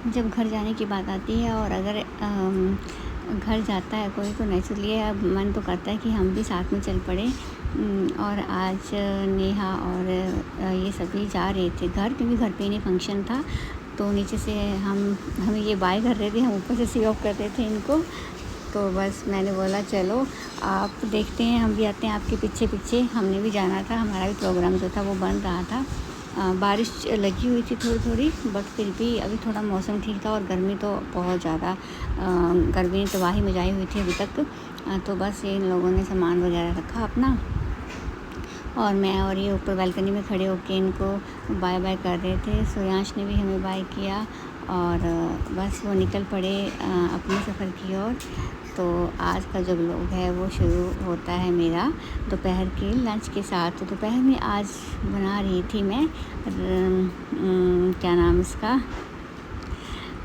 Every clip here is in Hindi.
जब घर जाने की बात आती है और अगर घर जाता है कोई तो नेचुरली अब मन तो करता है कि हम भी साथ में चल पड़े। और आज नेहा और ये सभी जा रहे थे घर, क्योंकि घर पे ही नहीं फंक्शन था। तो नीचे से हमें ये बाय कर रहे थे, हम ऊपर से सी ऑफ कर रहे थे इनको। तो बस मैंने बोला चलो आप देखते हैं, हम भी आते हैं आपके पीछे पीछे। हमने भी जाना था, हमारा भी प्रोग्राम जो था वो बन रहा था। बारिश लगी हुई थी थोड़ी थोड़ी, बट फिर भी अभी थोड़ा मौसम ठीक था। और गर्मी तो बहुत ज़्यादा, गर्मी ने तबाही मचाई हुई थी अभी तक। तो बस इन लोगों ने सामान वगैरह रखा अपना, और मैं और ये ऊपर बालकनी में खड़े होकर इनको बाय बाय कर रहे थे। सूर्यांश ने भी हमें बाय किया और बस वो निकल पड़े अपने सफ़र की ओर। तो आज का जो व्लॉग है वो शुरू होता है मेरा दोपहर के लंच के साथ। तो दोपहर में आज बना रही थी मैं क्या नाम इसका,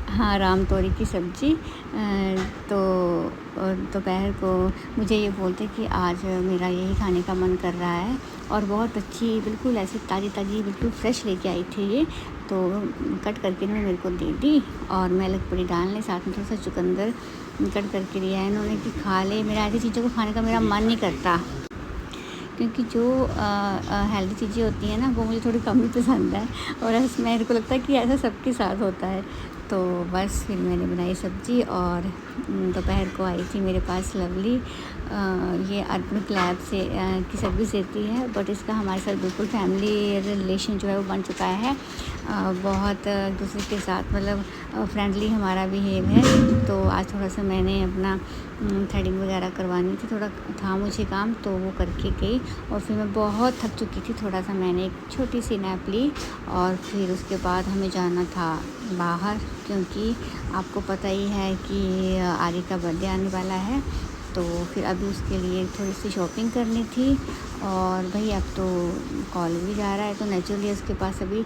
हाँ, राम तोरी की सब्ज़ी। तो दोपहर को मुझे ये बोलते कि आज मेरा यही खाने का मन कर रहा है। और बहुत अच्छी, बिल्कुल ऐसी ताज़ी ताज़ी बिल्कुल फ्रेश लेके आई थी ये। तो कट करके इन्होंने मेरे को दे दी और मैं लग पड़ी डालने, साथ में थोड़ा सा चुकंदर कट करके दिया है इन्होंने कि खा ले। मेरा ऐसी चीज़ों को खाने का मेरा मन नहीं करता, क्योंकि जो हेल्दी चीज़ें होती हैं ना वो मुझे थोड़ी कम ही पसंद है। और ऐसा मेरे को लगता है कि ऐसा सबके साथ होता है। तो बस फिर मैंने बनाई सब्ज़ी। और दोपहर को आई थी मेरे पास लवली, ये अर्बन क्लैब से की सर्विस देती है, बट इसका हमारे साथ बिल्कुल फैमिली रिलेशन जो है वो बन चुका है। बहुत एक दूसरे के साथ मतलब फ्रेंडली हमारा बिहेव है। तो आज थोड़ा सा मैंने अपना थ्रेडिंग वगैरह करवानी थी, थोड़ा था मुझे काम, तो वो करके गई। और फिर मैं बहुत थक चुकी थी, थोड़ा सा मैंने एक छोटी सी नैप ली। और फिर उसके बाद हमें जाना था बाहर, क्योंकि आपको पता ही है कि आर्य का बर्थडे आने वाला है। तो फिर अभी उसके लिए थोड़ी सी शॉपिंग करनी थी। और भाई अब तो कॉलेज भी जा रहा है, तो नेचुरली उसके पास अभी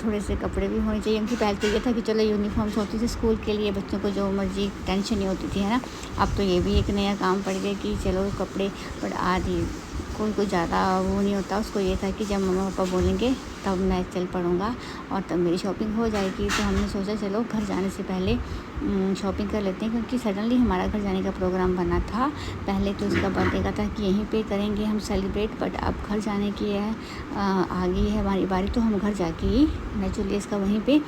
थोड़े से कपड़े भी होने चाहिए। उनकी पहले तो ये था कि चलो यूनिफॉर्म्स होती थी स्कूल के लिए, बच्चों को जो मर्जी टेंशन नहीं होती थी, है ना। अब तो ये भी एक नया काम पड़ गया कि चलो कपड़े, बट आदि कोई ज़्यादा वो नहीं होता। उसको ये था कि जब मम्मा पापा बोलेंगे तब मैं चल पड़ूँगा और तब मेरी शॉपिंग हो जाएगी। तो हमने सोचा चलो घर जाने से पहले शॉपिंग कर लेते हैं, क्योंकि सडनली हमारा घर जाने का प्रोग्राम बना था। पहले तो इसका बर्थडे का था कि यहीं पे करेंगे हम सेलिब्रेट, बट अब घर जाने की है, आ गई है हमारी बारी, तो हम घर जाके ही नेचुरली इसका वहीं पे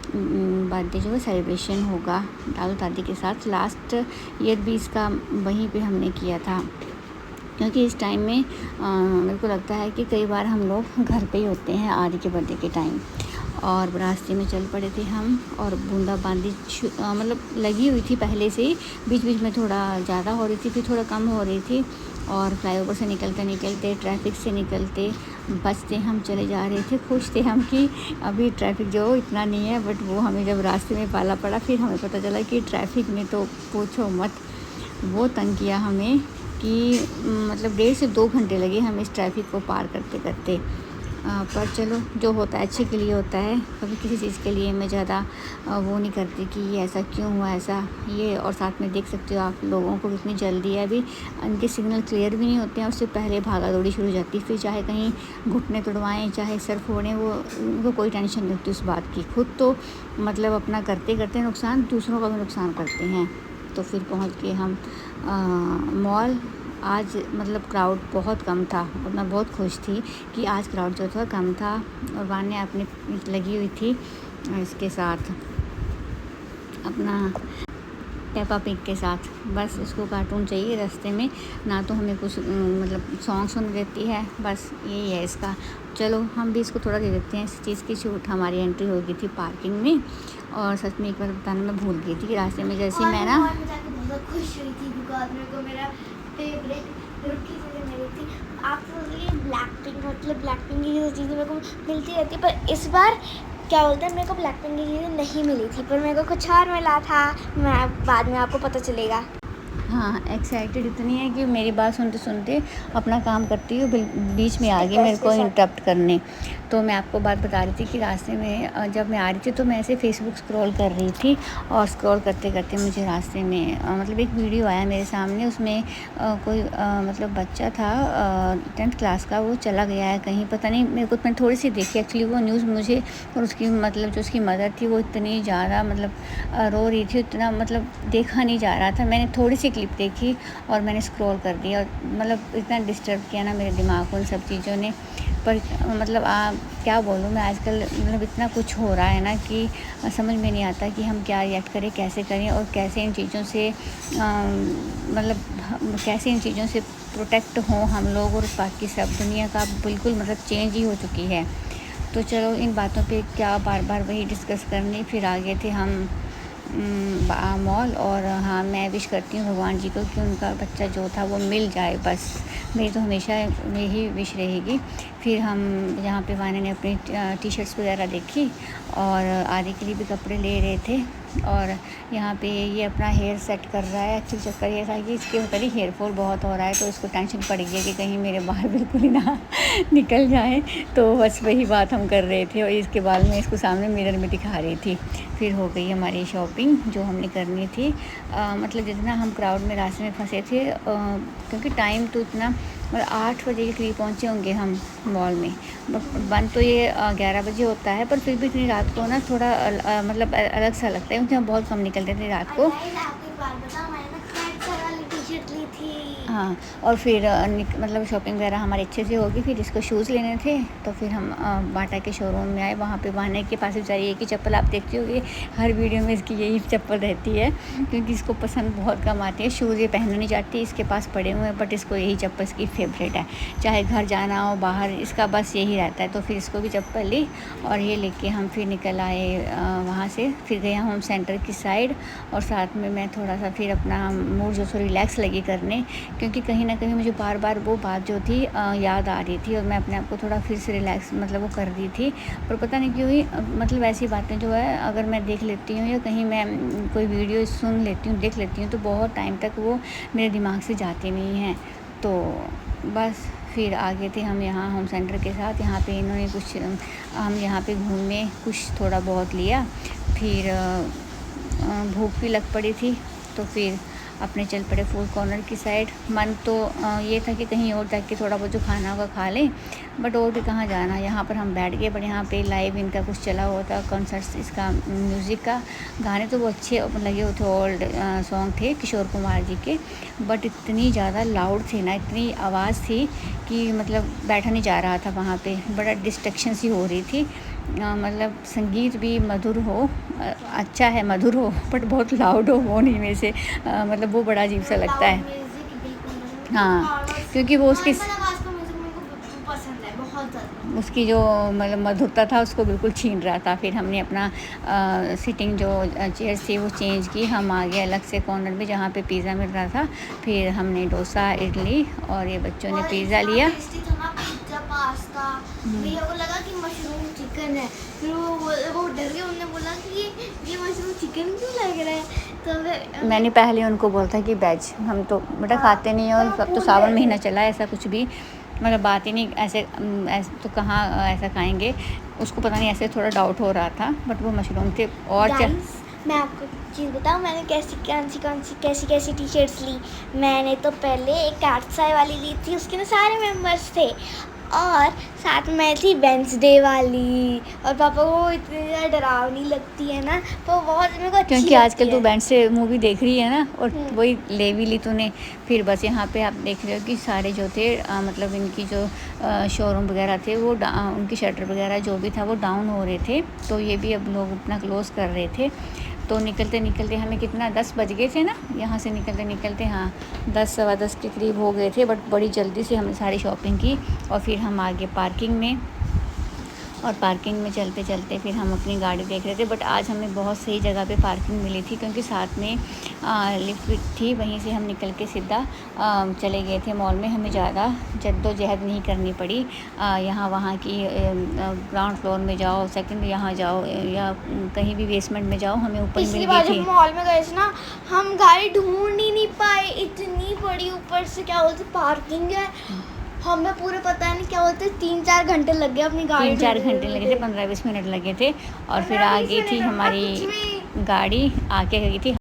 बर्थडे जो है सेलिब्रेशन होगा दादू दादी के साथ। लास्ट ईयर भी इसका वहीं पे हमने किया था, क्योंकि इस टाइम में मेरे को लगता है कि कई बार हम लोग घर पे ही होते हैं आदि के बर्थडे के टाइम। और रास्ते में चल पड़े थे हम, और बूंदाबांदी मतलब लगी हुई थी पहले से ही, बीच बीच में थोड़ा ज़्यादा हो रही थी, फिर थोड़ा कम हो रही थी। और फ्लाईओवर से निकलते निकलते, ट्रैफिक से निकलते बचते हम चले जा रहे थे। खुश थे हम कि अभी ट्रैफिक जो इतना नहीं है, बट वो हमें जब रास्ते में पाला पड़ा फिर हमें पता चला कि ट्रैफिक ने तो पूछो मत, वो तंग किया हमें कि मतलब 1.5 से 2 घंटे लगे हमें इस ट्रैफिक को पार करते करते। पर चलो जो होता है अच्छे के लिए होता है। कभी किसी चीज़ के लिए मैं ज़्यादा वो नहीं करती कि ये ऐसा क्यों हुआ ऐसा ये। और साथ में देख सकते हो आप लोगों को कितनी जल्दी है, अभी उनके सिग्नल क्लियर भी नहीं होते हैं, उससे पहले भागा दौड़ी शुरू हो जाती है। फिर चाहे कहीं घुटने तुड़वाएँ, चाहे सर फोड़ें, वो उनको कोई टेंशन नहीं होती उस बात की। खुद तो मतलब अपना करते करते नुकसान, दूसरों का भी नुकसान करते हैं। तो फिर पहुंच के हम मॉल। आज मतलब क्राउड बहुत कम था और मैं बहुत खुश थी कि आज क्राउड जो था कम था। और वान्या अपनी लगी हुई थी इसके साथ, अपना पेपा पिग के साथ। बस इसको कार्टून चाहिए रास्ते में, ना तो हमें कुछ मतलब सॉन्ग सुन देती है, बस यही है इसका। चलो हम भी इसको थोड़ा दे देते हैं इस चीज़ की छूट। हमारी एंट्री हो गई थी पार्किंग में, और सच में एक बार बताना मैं भूल गई थी कि रास्ते में जैसे मैं ना बहुत खुश हुई थी, बिकॉज मेरे को मेरा फेवरेट ग्रुप की चीज़ें मिली थी। आप ब्लैक पिंक, मतलब ब्लैक पिंक की जो चीज़ें मेरे को मिलती रहती, पर इस बार क्या बोलते हैं मेरे को ब्लैक पिंक की चीज़ें नहीं मिली थी, पर मेरे को कुछ और मिला था। मैं बाद में आपको पता चलेगा। हाँ, एक्साइटेड इतनी है कि मेरी बात सुनते सुनते अपना काम करती हूँ, बीच में आ गई मेरे को इंटरप्ट करने। तो मैं आपको बात बता रही थी कि रास्ते में जब मैं आ रही थी तो मैं ऐसे फेसबुक स्क्रॉल कर रही थी, और स्क्रॉल करते करते मुझे रास्ते में मतलब एक वीडियो आया मेरे सामने। उसमें कोई मतलब बच्चा था 10th क्लास का, वो चला गया है कहीं, पता नहीं मेरे को। मैंने थोड़ी सी देखी एक्चुअली वो न्यूज़ मुझे, और उसकी मतलब जो उसकी मदर थी वो इतनी ज़्यादा मतलब रो रही थी, इतना मतलब देखा नहीं जा रहा था। मैंने थोड़ी सी क्लिप देखी और मैंने स्क्रॉल कर दिया, और मतलब इतना डिस्टर्ब किया ना मेरे दिमाग को उन सब चीज़ों ने। पर मतलब क्या बोलूँ मैं, आजकल मतलब इतना कुछ हो रहा है ना कि समझ में नहीं आता कि हम क्या रिएक्ट करें, कैसे करें, और कैसे इन चीज़ों से मतलब कैसे इन चीज़ों से प्रोटेक्ट हों हम लोग। और बाकी सब दुनिया का बिल्कुल मतलब चेंज ही हो चुकी है। तो चलो इन बातों पे क्या बार बार वही डिस्कस करने, फिर आ गए थे हम मॉल। और हाँ, मैं विश करती हूँ भगवान जी को कि उनका बच्चा जो था वो मिल जाए, बस मेरी तो हमेशा यही विश रहेगी। फिर हम यहाँ पे वाने ने अपनी टी शर्ट्स वगैरह देखी, और आदि के लिए भी कपड़े ले रहे थे। और यहाँ पे ये अपना हेयर सेट कर रहा है। एक्चुअली चक्कर ये था कि इसके पता नहीं हेयर फॉल बहुत हो रहा है, तो इसको टेंशन पड़ गई है कि कहीं मेरे बाल बिल्कुल ही ना निकल जाए। तो बस वही बात हम कर रहे थे, और इसके बाल में इसको सामने मिरर में दिखा रही थी। फिर हो गई हमारी शॉपिंग जो हमने करनी थी। मतलब जितना हम क्राउड में रास्ते में फंसे थे, क्योंकि टाइम तो इतना मतलब 8 बजे के करीब पहुँचे होंगे हम मॉल में। बंद तो ये 11 बजे होता है, पर फिर भी इतनी रात को ना थोड़ा मतलब अलग सा लगता है, क्योंकि हम बहुत कम निकलते थे रात को। आपको एक बात बताऊं, मैंने ना कैट सर वाली टी शर्ट ली थी। हाँ, और फिर मतलब शॉपिंग वगैरह हमारे अच्छे से होगी। फिर इसको शूज़ लेने थे, तो फिर हम बाटा के शोरूम में आए। वहाँ पे बहाने के पास बेचारी एक ही चप्पल, आप देखते होगे हर वीडियो में इसकी यही चप्पल रहती है, क्योंकि इसको पसंद बहुत कम आती है। शूज़ ये पहनना नहीं चाहती, इसके पास पड़े हुए हैं, बट इसको यही चप्पल इसकी फेवरेट है। चाहे घर जाना हो बाहर, इसका बस यही रहता है। तो फिर इसको भी चप्पल ली, और ये लेके हम फिर निकल आए वहाँ से। फिर गए होम सेंटर की साइड, और साथ में मैं थोड़ा सा फिर अपना मूड जो सो रिलैक्स लगी करने, क्योंकि कहीं ना कहीं मुझे बार बार वो बात जो थी याद आ रही थी, और मैं अपने आप को थोड़ा फिर से रिलैक्स मतलब वो कर रही थी। पर पता नहीं क्यों ही मतलब ऐसी बातें जो है अगर मैं देख लेती हूँ, या कहीं मैं कोई वीडियो सुन लेती हूँ, देख लेती हूँ, तो बहुत टाइम तक वो मेरे दिमाग से जाती नहीं हैं। तो बस फिर आगे थे हम यहाँ होम सेंटर के साथ। यहाँ पे इन्होंने कुछ हम यहाँ पे घूमने कुछ थोड़ा बहुत लिया। फिर भूख भी लग पड़ी थी, तो फिर अपने चल पड़े फूड कॉर्नर की साइड। मन तो ये था कि कहीं और जाके थोड़ा बहुत जो खाना होगा खा लें, बट और भी कहाँ जाना। यहाँ पर हम बैठ गए, बट यहाँ पे लाइव इनका कुछ चला हुआ था कॉन्सर्ट, इसका म्यूज़िक का। गाने तो वो अच्छे लगे हुए थे, ओल्ड सॉन्ग थे किशोर कुमार जी के, बट इतनी ज़्यादा लाउड थे ना, इतनी आवाज़ थी कि मतलब बैठा नहीं जा रहा था वहाँ पे। बड़ा डिस्ट्रैक्शन सी हो रही थी। मतलब संगीत भी मधुर हो, अच्छा है मधुर हो, बट बहुत लाउड हो वो नहीं। में से मतलब वो बड़ा अजीब सा लगता है। म्यूजिक बिल्कुल हाँ, क्योंकि वो उसकी आवाज़ का म्यूजिक मेरे को पसंद है बहुत ज़्यादा। उसकी जो मतलब मधुरता था उसको बिल्कुल छीन रहा था। फिर हमने अपना सिटिंग जो चेयर्स थी वो चेंज की। हम आ गए अलग से कॉर्नर में जहाँ पे पिज़्ज़ा मिल रहा था। फिर हमने डोसा, इडली, और ये बच्चों ने पिज़्ज़ा लिया। पिज़्ज़ा, पास्ता, भैया को लगा कि मशरूम चिकन है। फिर वो डर गए, उन्होंने बोला कि ये मशरूम चिकन क्यों लग रहा है। तो फिर मैंने पहले उनको बोला था कि वेज, हम तो बेटा खाते नहीं हैं, और अब तो सावन महीना चला है, ऐसा कुछ भी मतलब बात ही नहीं। ऐसे तो कहाँ ऐसा खाएंगे। उसको पता नहीं, ऐसे थोड़ा डाउट हो रहा था, बट वो मशरूम थे। और गाइस, मैं आपको एक चीज़ बताऊँ, मैंने कैसी टी शर्ट्स ली। मैंने तो पहले एक कैट्साई वाली ली थी, उसके ना सारे मेंबर्स थे, और साथ में थी वेंसडे वाली। और पापा को इतनी ज़्यादा डरावनी लगती है ना, तो बहुत मेरे को अच्छी क्योंकि आजकल लगती तो है। वेडनेसडे मूवी देख रही है ना, और वही ले भी ली तूने। फिर बस यहाँ पे आप देख रहे हो कि सारे जो थे मतलब इनकी जो शोरूम वगैरह थे वो उनकी शटर वगैरह जो भी था वो डाउन हो रहे थे। तो ये भी अब लोग अपना क्लोज़ कर रहे थे। तो निकलते निकलते हमें कितना 10 बज गए थे ना यहाँ से निकलते निकलते। हाँ, 10 सवा 10 के करीब हो गए थे, बट बड़ी जल्दी से हमने सारी शॉपिंग की। और फिर हम आ गए पार्किंग में, और पार्किंग में चलते चलते फिर हम अपनी गाड़ी देख रहे थे। बट आज हमें बहुत सही जगह पे पार्किंग मिली थी, क्योंकि साथ में लिफ्ट थी। वहीं से हम निकल के सीधा चले गए थे मॉल में। हमें ज़्यादा जद्दोजहद नहीं करनी पड़ी। यहाँ वहाँ की ग्राउंड फ्लोर में जाओ, सेकंड यहाँ जाओ, या कहीं भी बेसमेंट में जाओ, हमें ऊपर पिछली मिल बार गई जब थी। मॉल में गए थे ना, हम गाड़ी ढूंढ ही नहीं पाए, इतनी बड़ी ऊपर से क्या बोलते पार्किंग है। हमें पूरे पता नहीं क्या बोलते 3-4 घंटे लग गए अपनी गाड़ी 3-4 ढूंढने घंटे लगे थे, 15-20 मिनट लगे थे। और फिर 15-20 आ गई थी मिनट, हमारी कुछ भी। गाड़ी, आके गई थी